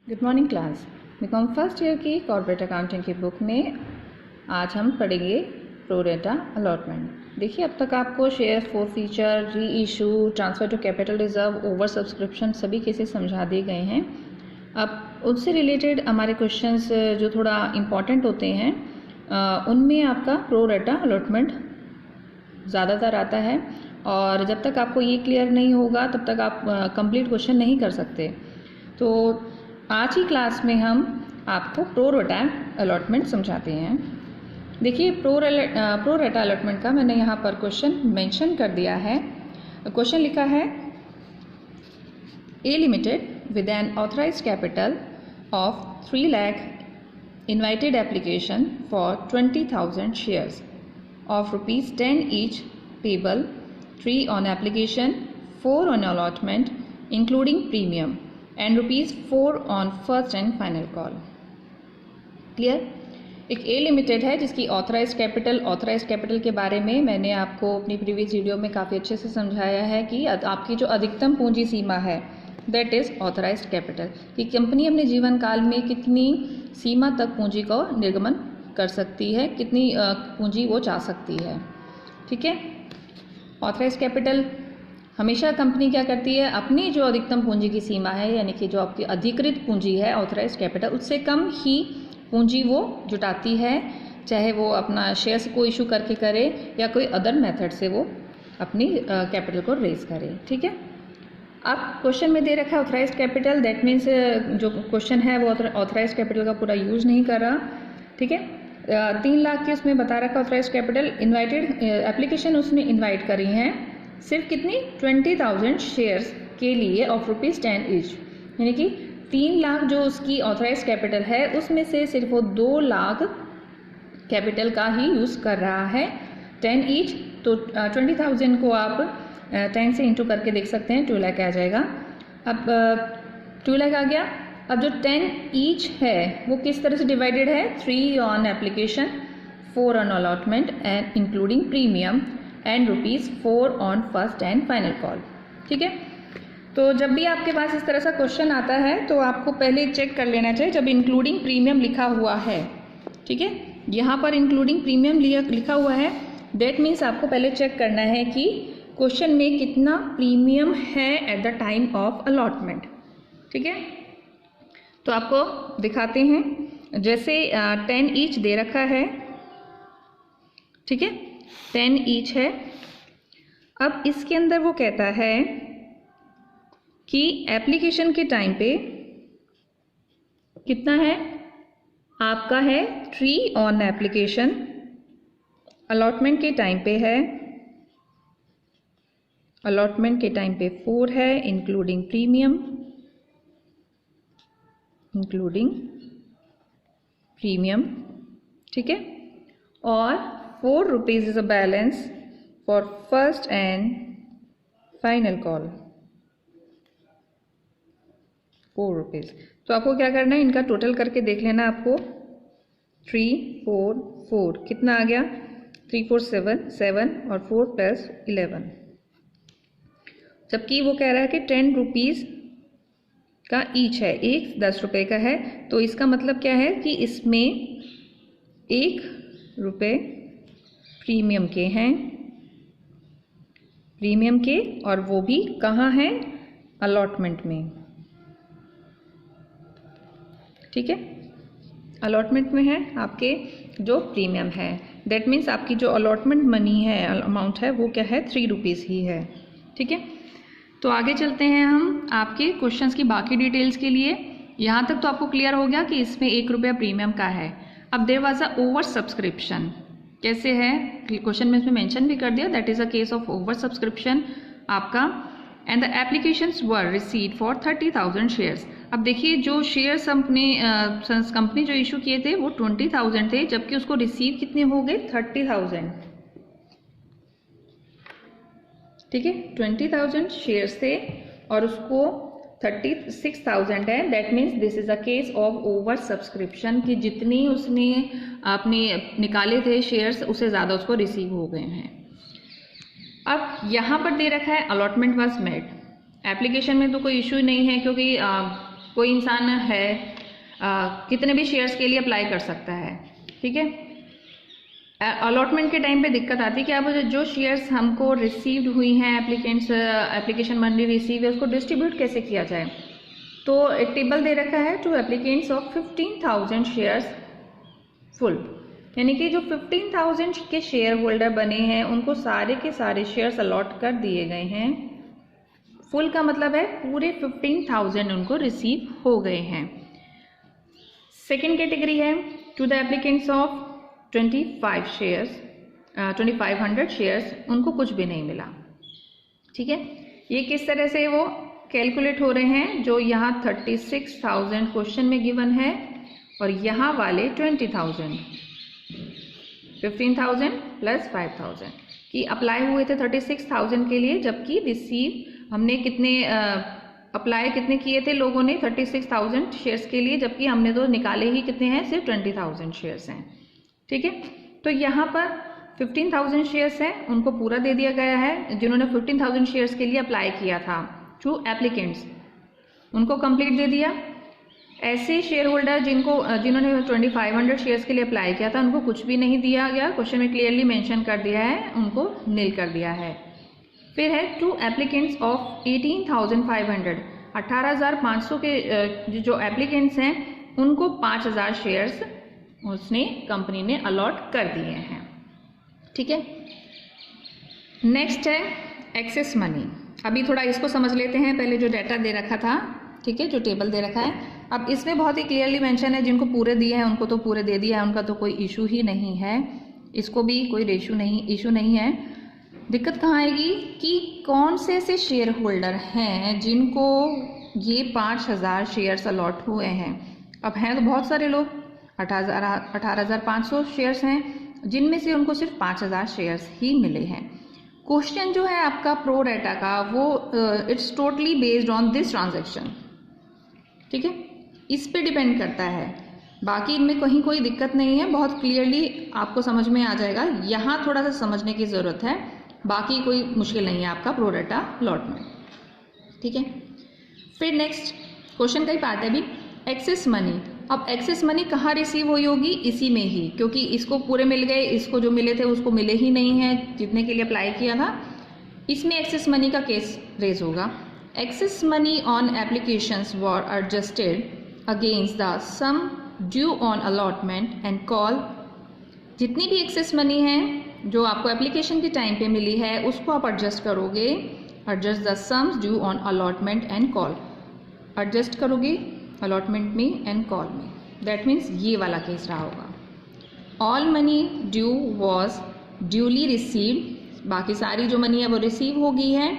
Good morning class. BCom first year की corporate accounting की book में आज हम पढ़ेंगे प्रो रेटा अलॉटमेंट। देखिए, अब तक आपको share forfeiture, reissue, transfer to capital reserve, over subscription सभी केसेस समझा दिए गए हैं। अब उससे रिलेटेड हमारे क्वेश्चंस जो थोड़ा इम्पॉर्टेंट होते हैं उनमें आपका प्रो रेटा अलॉटमेंट ज़्यादातर आता है, और जब तक आपको ये क्लियर नहीं होगा तब तक आप कंप्लीट क्वेश्चन नहीं कर सकते। तो आज की क्लास में हम आपको प्रो रेटा अलॉटमेंट समझाते हैं। देखिए, प्रो रेटा अलॉटमेंट का मैंने यहाँ पर क्वेश्चन मेंशन कर दिया है। क्वेश्चन लिखा है, a limited with an authorised capital of 3 lakh invited application for 20,000 shares of rupees 10 each, payable 3 on application, 4 on allotment including premium, and rupees 4 on first and final call. Clear? एक ए limited है जिसकी authorised capital के बारे में मैंने आपको अपनी previous video में काफ़ी अच्छे से समझाया है कि आपकी जो अधिकतम पूंजी सीमा है दैट इज़ ऑथराइज्ड कैपिटल, कि कंपनी अपने जीवन काल में कितनी सीमा तक पूंजी को निर्गमन कर सकती है, कितनी पूंजी वो चाह सकती है। ठीक है, ऑथराइज्ड कैपिटल हमेशा कंपनी क्या करती है, अपनी जो अधिकतम पूंजी की सीमा है, यानी कि जो आपकी अधिकृत पूंजी है ऑथराइज्ड कैपिटल, उससे कम ही पूंजी वो जुटाती है, चाहे वो अपना शेयर्स को इशू करके करे या कोई अदर मेथड से वो अपनी कैपिटल को रेज करे। ठीक है, अब क्वेश्चन में दे रखा है ऑथराइज्ड कैपिटल, दैट मीन्स जो क्वेश्चन है वो ऑथराइज्ड कैपिटल का पूरा यूज नहीं कर रहा। ठीक है, 3 लाख की उसमें बता रखा ऑथराइज्ड कैपिटल, इनवाइटेड एप्लीकेशन उसने इनवाइट करी हैं सिर्फ कितनी 20,000 शेयर्स के लिए ऑफ रुपीज़ 10 ईच, यानी कि 3 लाख जो उसकी ऑथराइज्ड कैपिटल है उसमें से सिर्फ वो 2 लाख कैपिटल का ही यूज़ कर रहा है, 10 ईच। तो 20,000 को आप 10 से इंटू करके देख सकते हैं, 2 लाख आ जाएगा। अब 2 लाख आ गया। अब जो 10 ईच है वो किस तरह से डिवाइडेड है, 3 on application, 4 on allotment and including premium, and rupees 4 on first and final call. ठीक है, तो जब भी आपके पास इस तरह सा क्वेश्चन आता है तो आपको पहले चेक कर लेना चाहिए जब इंक्लूडिंग प्रीमियम लिखा हुआ है। ठीक है, यहाँ पर इंक्लूडिंग प्रीमियम लिखा हुआ है, दैट मीन्स आपको पहले चेक करना है कि क्वेश्चन में कितना प्रीमियम है at the time of allotment. ठीक है, तो आपको दिखाते हैं, जैसे 10 ईच दे रखा है। ठीक है, 10 ईच है। अब इसके अंदर वो कहता है कि एप्लीकेशन के टाइम पे कितना है आपका, है 3 ऑन एप्लीकेशन, अलॉटमेंट के टाइम पे है, अलॉटमेंट के टाइम पे 4 है इंक्लूडिंग प्रीमियम, ठीक है, और 4 rupees is a balance for first and final call, 4 rupees. तो आपको क्या करना है, इनका टोटल करके देख लेना आपको, 3 4 4 कितना आ गया, 3 4 7 7 और 4 + 11, जबकि वो कह रहा है कि 10 रुपीज़ का ईच है, एक 10 रुपये का है। तो इसका मतलब क्या है कि इसमें 1 रुपये प्रीमियम के हैं, प्रीमियम के, और वो भी कहाँ हैं, अलॉटमेंट में। ठीक है, अलॉटमेंट में है आपके जो प्रीमियम है, दैट मीन्स आपकी जो अलॉटमेंट मनी है, अमाउंट है, वो क्या है, 3 रुपीज़ ही है। ठीक है, तो आगे चलते हैं हम आपके क्वेश्चंस की बाकी डिटेल्स के लिए। यहाँ तक तो आपको क्लियर हो गया कि इसमें 1 रुपया प्रीमियम का है। अब there was a over subscription, कैसे है, क्वेश्चन में इसमें मेंशन भी कर दिया, that is a case of over subscription आपका, and the applications were received for 30,000 shares. अब देखिए, जो शेयर्स अपने कंपनी जो इशू किए थे वो 20,000 थे, जबकि उसको रिसीव कितने हो गए, 30,000। ठीक है, 20,000 शेयर्स थे और उसको 36,000 है, that means this is a case of over subscription, कि जितनी उसने अपने निकाले थे शेयर्स उससे ज़्यादा उसको रिसीव हो गए हैं। अब यहाँ पर दे रखा है अलॉटमेंट वाज मेड, एप्लीकेशन में तो कोई इशू नहीं है क्योंकि कोई इंसान है कितने भी शेयर्स के लिए अप्लाई कर सकता है, ठीक है। अलॉटमेंट के टाइम पे दिक्कत आती है कि अब जो शेयर्स हमको रिसीव्ड हुई हैं, एप्लीकेशन मनी रिसीव है, उसको डिस्ट्रीब्यूट कैसे किया जाए। तो एक टेबल दे रखा है to applicants of 15,000 shares full, यानी कि जो 15,000 के शेयर होल्डर बने हैं उनको सारे के सारे शेयर्स अलॉट कर दिए गए हैं। फुल का मतलब है पूरे 15,000 उनको रिसीव हो गए हैं। सेकेंड कैटेगरी है to the applicants of 25 shares 2500 shares, उनको कुछ भी नहीं मिला, ठीक है। ये किस तरह से वो कैलकुलेट हो रहे हैं, जो यहाँ 36,000 क्वेश्चन में गिवन है और यहाँ वाले 20,000, 15,000 प्लस 5,000 कि अप्लाई हुए थे 36,000 के लिए, जबकि रिसीव हमने कितने अप्लाई कितने किए थे लोगों ने 36,000 शेयर्स के लिए, जबकि हमने तो निकाले ही कितने हैं, सिर्फ 20,000 शेयर्स हैं, ठीक है। तो यहाँ पर 15,000 शेयर्स हैं, उनको पूरा दे दिया गया है। जिन्होंने 15,000 शेयर्स के लिए अप्लाई किया था टू एप्लीकेंट्स, उनको कंप्लीट दे दिया। ऐसे शेयर होल्डर जिन्होंने 2500 शेयर्स के लिए अप्लाई किया था, उनको कुछ भी नहीं दिया गया, क्वेश्चन में क्लियरली मेंशन कर दिया है, उनको नील कर दिया है। फिर है टू एप्लीकेंट्स ऑफ 18,500, 18,500 के जो एप्लीकेंट्स हैं उनको 5,000 शेयर्स उसने कंपनी ने अलॉट कर दिए हैं, ठीक है। नेक्स्ट है एक्सेस मनी। अभी थोड़ा इसको समझ लेते हैं, पहले जो डाटा दे रखा था, ठीक है, जो टेबल दे रखा है, अब इसमें बहुत ही क्लियरली मेंशन है, जिनको पूरे दिए हैं उनको तो पूरे दे दिया है, उनका तो कोई इशू ही नहीं है, इसको भी कोई इशू नहीं है। दिक्कत कहाँ आएगी कि कौन से ऐसे शेयर होल्डर हैं जिनको ये 5,000 शेयर्स अलॉट हुए हैं। अब हैं तो बहुत सारे लोग, 18,500 शेयर्स हैं, जिनमें से उनको सिर्फ 5,000 शेयर्स ही मिले हैं। क्वेश्चन जो है आपका प्रो रेटा का, वो it's totally based on this transaction, ठीक है, इस पे डिपेंड करता है। बाकी इनमें कहीं कोई दिक्कत नहीं है, बहुत क्लियरली आपको समझ में आ जाएगा। यहाँ थोड़ा सा समझने की ज़रूरत है, बाकी कोई मुश्किल नहीं है आपका प्रो रेटा अलॉटमेंट, ठीक है। फिर नेक्स्ट क्वेश्चन का ही पार्ट है अभी, एक्सेस मनी। अब एक्सेस मनी कहाँ रिसीव हुई होगी, इसी में ही, क्योंकि इसको पूरे मिल गए, इसको जो मिले थे उसको मिले ही नहीं हैं जितने के लिए अप्लाई किया था, इसमें एक्सेस मनी का केस रेज होगा। Excess money on applications were adjusted against the sum due on allotment and call. जितनी भी एक्सेस मनी है जो आपको एप्लीकेशन के टाइम पे मिली है, उसको आप एडजस्ट करोगे, adjust the sums due on allotment and call, adjust करोगे अलॉटमेंट में एंड कॉल में। दैट मीन्स ये वाला केस रहा होगा। All money due was duly received, बाकी सारी जो मनी है वो रिसीव हो गई है।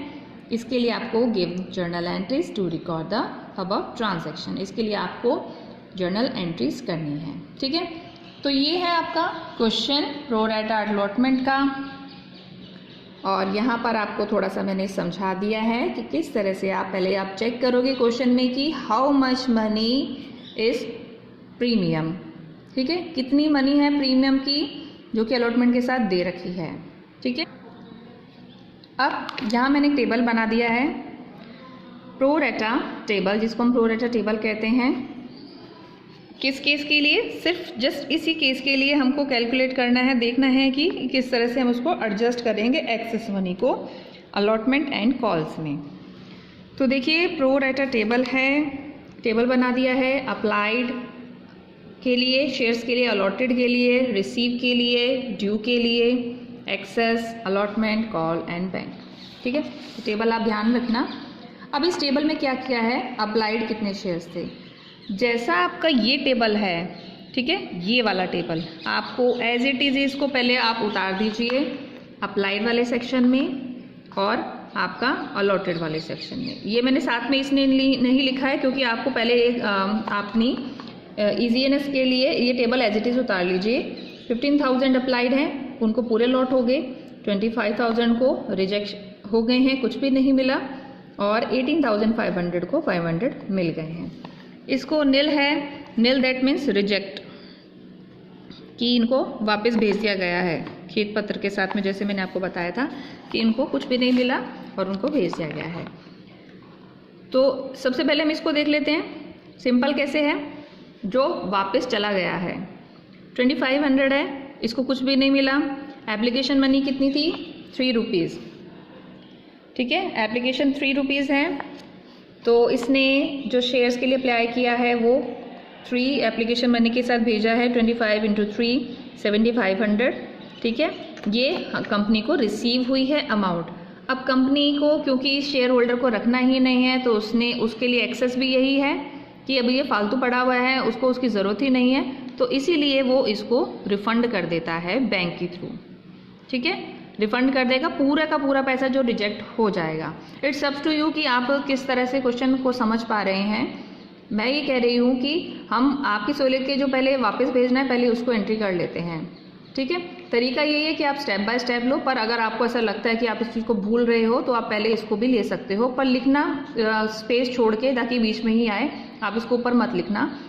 इसके लिए आपको give journal entries to record the above transaction, इसके लिए आपको जर्नल एंट्रीज करनी है, ठीक है। तो ये है आपका क्वेश्चन प्रो रेटा अलॉटमेंट का, और यहाँ पर आपको थोड़ा सा मैंने समझा दिया है कि किस तरह से आप पहले आप चेक करोगे क्वेश्चन में कि how much money is premium, ठीक है, कितनी मनी है प्रीमियम की जो कि अलॉटमेंट के साथ दे रखी है, ठीक है। अब यहाँ मैंने एक टेबल बना दिया है, प्रो रेटा टेबल, जिसको हम प्रो रेटा टेबल कहते हैं। किस केस के लिए, सिर्फ जस्ट इसी केस के लिए हमको कैलकुलेट करना है, देखना है कि किस तरह से हम उसको एडजस्ट करेंगे एक्सेस मनी को अलॉटमेंट एंड कॉल्स में। तो देखिए प्रो रेटा टेबल है, टेबल बना दिया है अप्लाइड के लिए, शेयर्स के लिए, अलॉटेड के लिए, रिसीव के लिए, ड्यू के लिए, excess, allotment, call and bank, ठीक है। तो टेबल आप ध्यान रखना। अब इस टेबल में क्या किया है, अप्लाइड कितने शेयर्स थे, जैसा आपका ये टेबल है, ठीक है, ये वाला टेबल आपको एज इट इज़ इसको पहले आप उतार दीजिए अप्लाइड वाले सेक्शन में और आपका अलॉटेड वाले सेक्शन में। ये मैंने साथ में इसने नहीं लिखा है क्योंकि आपको पहले अपनी ईजीएनएस के लिए ये टेबल एज इट इज़ उतार लीजिए। 15,000 अप्लाइड हैं, उनको पूरे लॉट हो गए, 25,000 को रिजेक्ट हो गए हैं, कुछ भी नहीं मिला, और 18,500 को 500 मिल गए हैं। इसको नील है, नील दैट मीन्स रिजेक्ट, कि इनको वापस भेज दिया गया है खेत पत्र के साथ में, जैसे मैंने आपको बताया था कि इनको कुछ भी नहीं मिला और उनको भेज दिया गया है। तो सबसे पहले हम इसको देख लेते हैं सिंपल कैसे है, जो वापस चला गया है 2500 है, इसको कुछ भी नहीं मिला। एप्लीकेशन मनी कितनी थी, 3 रुपीज़, ठीक है, एप्लीकेशन 3 रुपीज़ है, तो इसने जो शेयर्स के लिए अप्लाई किया है वो 3 एप्लीकेशन मनी के साथ भेजा है, 25 × 3 7500, ठीक है। ये कंपनी को रिसीव हुई है अमाउंट। अब कंपनी को क्योंकि शेयर होल्डर को रखना ही नहीं है, तो उसके लिए एक्सेस भी यही है कि अभी ये फालतू पड़ा हुआ है, उसको उसकी ज़रूरत ही नहीं है, तो इसीलिए वो इसको रिफ़ंड कर देता है बैंक के थ्रू, ठीक है, रिफ़ंड कर देगा, पूरा का पूरा पैसा जो रिजेक्ट हो जाएगा। इट्स अप टू यू कि आप किस तरह से क्वेश्चन को समझ पा रहे हैं। मैं ये कह रही हूँ कि हम आपकी सहूलियत के जो पहले वापस भेजना है पहले उसको एंट्री कर लेते हैं, ठीक है। तरीका यही है कि आप स्टेप बाय स्टेप लो, पर अगर आपको ऐसा लगता है कि आप इस चीज़ को भूल रहे हो तो आप पहले इसको भी ले सकते हो, पर लिखना स्पेस छोड़ के, ताकि बीच में ही आए, आप इसको ऊपर मत लिखना।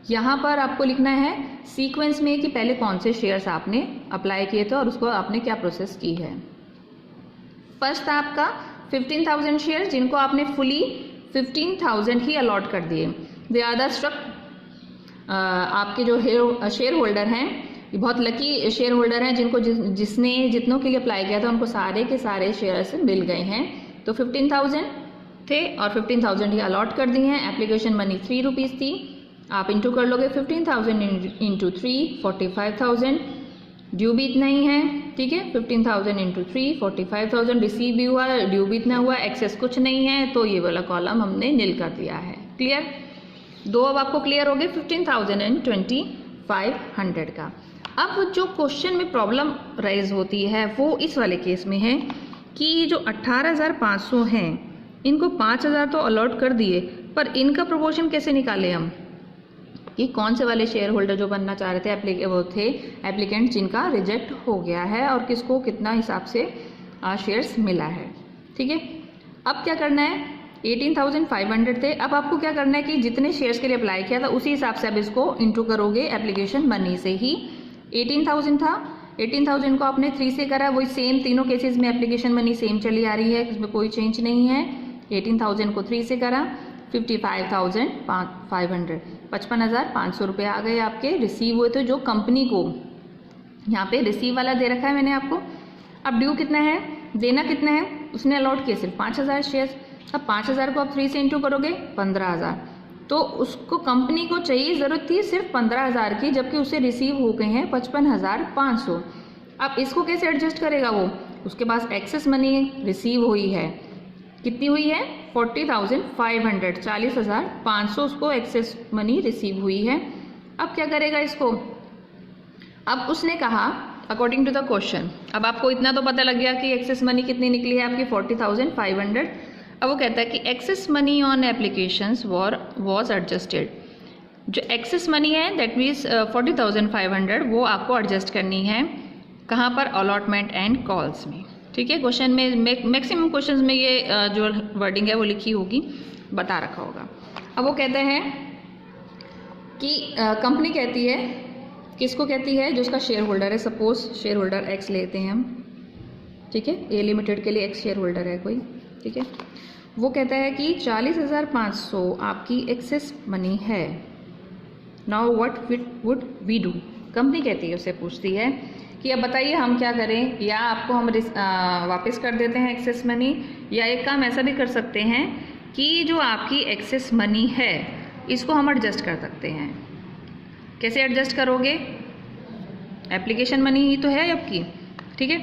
यहाँ पर आपको लिखना है सीक्वेंस में कि पहले कौन से शेयर्स आपने अप्लाई किए थे और उसको आपने क्या प्रोसेस की है। फर्स्ट था आपका 15,000 शेयर, जिनको आपने फुली 15,000 ही अलॉट कर दिए। दे आर द स्ट्रक, आपके जो शेयर होल्डर हैं, ये बहुत लकी शेयर होल्डर हैं, जिनको जिसने जितनों के लिए अप्लाई किया था उनको सारे के सारे शेयर्स मिल गए हैं। तो 15,000 थे और 15,000 ही अलॉट कर दी हैं। एप्लीकेशन मनी 3 रुपीज़ थी, आप इंटू कर लोगे 15,000 इंटू 3 45,000, ड्यू भी इतना ही है, ठीक है। 15,000 इंटू 3 45,000, रिसीव भी हुआ, ड्यू भी इतना हुआ, एक्सेस कुछ नहीं है, तो ये वाला कॉलम हमने नील कर दिया है। क्लियर, दो अब आपको क्लियर हो गए 15,000 एंड 2500 का। अब जो क्वेश्चन में प्रॉब्लम राइज होती है वो इस वाले केस में है कि जो 18,500 हैं, इनको 5,000 तो अलॉट कर दिए, पर इनका प्रोपोर्शन कैसे निकालें हम, कि कौन से वाले शेयर होल्डर जो बनना चाह रहे थे वो थे एप्लीकेंट जिनका रिजेक्ट हो गया है, और किसको कितना हिसाब से शेयर्स मिला है, ठीक है। अब क्या करना है, 18,500 थे, अब आपको क्या करना है कि जितने शेयर्स के लिए अप्लाई किया था उसी हिसाब से अब इसको इंटू करोगे एप्लीकेशन मनी से ही। 18,000 था, 18,000 को आपने 3 से करा, वही सेम तीनों केसेस में एप्लीकेशन मनी सेम चली आ रही है, इसमें कोई चेंज नहीं है। 18,000 को 3 से करा, 55,500, 55,500 रुपये आ गए आपके, रिसीव हुए थे, जो कंपनी को यहाँ पे रिसीव वाला दे रखा है मैंने आपको। अब ड्यू कितना है, देना कितना है, उसने अलॉट किए सिर्फ 5,000 शेयर्स। अब 5,000 को आप 3 से इंटू करोगे 15,000, तो उसको कंपनी को चाहिए ज़रूरत थी सिर्फ 15,000 की, जबकि उसे रिसीव हो गए हैं 55,500। अब इसको कैसे एडजस्ट करेगा वो, उसके पास एक्सेस मनी रिसीव हुई है, कितनी हुई है 40,500, 40,500 उसको एक्सेस मनी रिसीव हुई है। अब क्या करेगा इसको, अब उसने कहा अकॉर्डिंग टू द क्वेश्चन, अब आपको इतना तो पता लग गया कि एक्सेस मनी कितनी निकली है आपकी 40,500। अब वो कहता है कि access money on applications was adjusted. जो एक्सेस मनी है दैट मीन्स 40,500 वो आपको एडजस्ट करनी है, कहाँ पर, अलॉटमेंट एंड कॉल्स में, ठीक है। क्वेश्चन में मैक्सिमम क्वेश्चंस में ये जो वर्डिंग है वो लिखी होगी, बता रखा होगा। अब वो कहते हैं कि कंपनी कहती है, किसको कहती है, जो उसका शेयर होल्डर है, सपोज शेयर होल्डर एक्स लेते हैं हम, ठीक है, ए लिमिटेड के लिए एक्स शेयर होल्डर है कोई, ठीक है। वो कहता है कि 40,500 आपकी एक्सेस मनी है, now what would we do. Company कहती है, उससे पूछती है कि अब बताइए हम क्या करें, या आपको हम वापस कर देते हैं एक्सेस मनी, या एक काम ऐसा भी कर सकते हैं कि जो आपकी एक्सेस मनी है इसको हम एडजस्ट कर सकते हैं। कैसे एडजस्ट करोगे, एप्लीकेशन मनी ही तो है आपकी, ठीक है।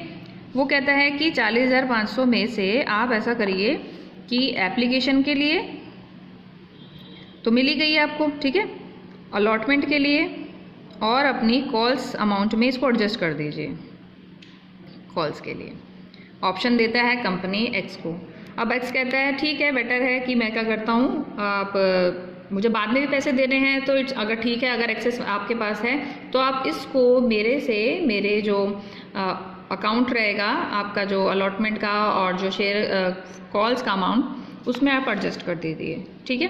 वो कहता है कि 40,500 में से आप ऐसा करिए कि एप्लीकेशन के लिए तो मिल ही गई है आपको, ठीक है, अलॉटमेंट के लिए और अपनी कॉल्स अमाउंट में इसको एडजस्ट कर दीजिए। कॉल्स के लिए ऑप्शन देता है कंपनी एक्स को। अब एक्स कहता है ठीक है, बेटर है कि मैं क्या करता हूँ, आप मुझे बाद में भी पैसे देने हैं, तो इट्स अगर ठीक है, अगर एक्सेस आपके पास है तो आप इसको मेरे जो अकाउंट रहेगा आपका, जो अलॉटमेंट का और जो शेयर कॉल्स का अमाउंट, उसमें आप एडजस्ट कर दीजिए, ठीक है,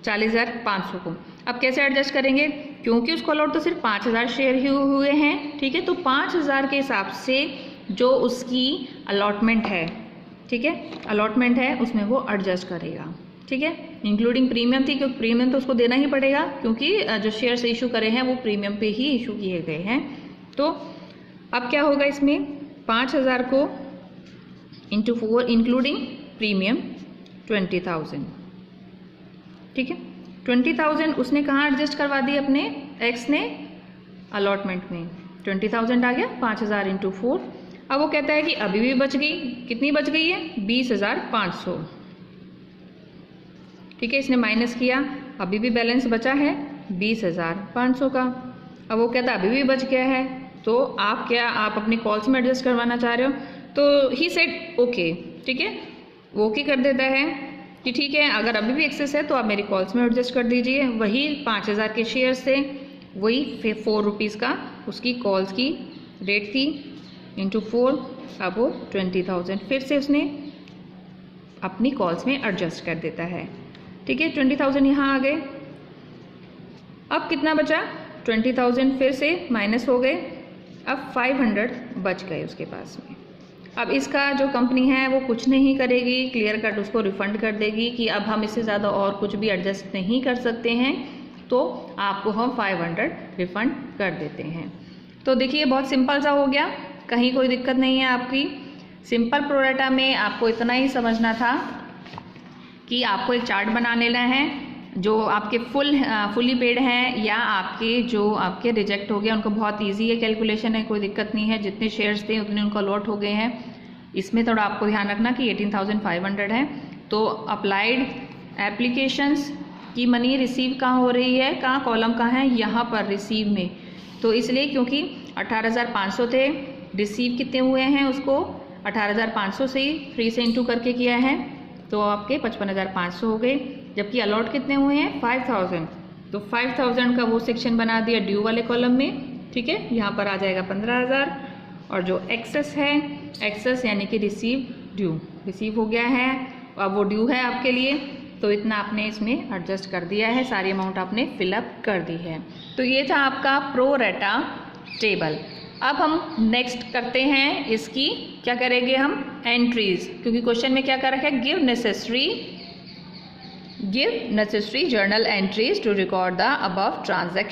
40,500 को। अब कैसे एडजस्ट करेंगे, क्योंकि उसको अलॉट तो सिर्फ 5,000 शेयर ही हुए हैं, ठीक है, तो 5,000 के हिसाब से जो उसकी अलॉटमेंट है, ठीक है, अलॉटमेंट है उसमें वो एडजस्ट करेगा, ठीक है, इंक्लूडिंग प्रीमियम थी, क्योंकि प्रीमियम तो उसको देना ही पड़ेगा, क्योंकि जो शेयर्स इशू करे हैं वो प्रीमियम पे ही इशू किए गए हैं। तो अब क्या होगा इसमें, 5,000 को इंटू 4 इंक्लूडिंग प्रीमियम 20,000, ठीक है। 20,000 उसने कहाँ एडजस्ट करवा दी, अपने एक्स ने अलॉटमेंट में। 20,000 आ गया, 5,000 इंटू 4। अब वो कहता है कि अभी भी बच गई, कितनी बच गई है, 20,500, ठीक है। इसने माइनस किया, अभी भी बैलेंस बचा है 20,500 का। अब वो कहता है अभी भी बच गया है, तो आप अपने कॉल्स में एडजस्ट करवाना चाह रहे हो, तो ही सेड ओके, ठीक है, वो ओके कर देता है कि ठीक है, अगर अभी भी एक्सेस है तो आप मेरी कॉल्स में एडजस्ट कर दीजिए। वही 5,000 के शेयर्स थे, वही 4 रुपीज़ का उसकी कॉल्स की रेट थी, इंटू 4, अब वो 20,000 फिर से उसने अपनी कॉल्स में एडजस्ट कर देता है, ठीक है। 20,000 यहाँ आ गए। अब कितना बचा, 20,000 फिर से माइनस हो गए, अब 500 बच गए उसके पास में। अब इसका जो कंपनी है वो कुछ नहीं करेगी, क्लियर कट उसको रिफंड कर देगी कि अब हम इससे ज़्यादा और कुछ भी एडजस्ट नहीं कर सकते हैं, तो आपको हम 500 रिफंड कर देते हैं। तो देखिए बहुत सिंपल सा हो गया, कहीं कोई दिक्कत नहीं है आपकी। सिंपल प्रोरेटा में आपको इतना ही समझना था कि आपको एक चार्ट बना लेना है, जो आपके फुली पेड हैं या आपके रिजेक्ट हो गए उनको बहुत इजी है, कैलकुलेशन है, कोई दिक्कत नहीं है। जितने शेयर्स थे उतने उनको अलॉट हो गए हैं। इसमें थोड़ा आपको ध्यान रखना कि 18,500 है, तो अप्लाइड एप्लीकेशंस की मनी रिसीव कहाँ हो रही है, कहाँ कॉलम कहाँ है, यहाँ पर रिसीव में। तो इसलिए क्योंकि 18,500 थे, रिसीव कितने हुए हैं उसको 18,500 से ही 3 से इंटू करके किया है, तो आपके 55,500 हो गए। जबकि अलॉट कितने हुए हैं 5,000, तो 5,000 का वो सेक्शन बना दिया ड्यू वाले कॉलम में, ठीक है। यहाँ पर आ जाएगा 15,000, और जो एक्सेस है, एक्सेस यानी कि रिसीव हो गया है, अब वो ड्यू है आपके लिए, तो इतना आपने इसमें एडजस्ट कर दिया है, सारी अमाउंट आपने फिलअप कर दी है। तो ये था आपका प्रोरेटा टेबल। अब हम नेक्स्ट करते हैं इसकी, क्या करेंगे हम, एंट्रीज, क्योंकि क्वेश्चन में क्या कर रखा है, give necessary journal entries to record the above transaction.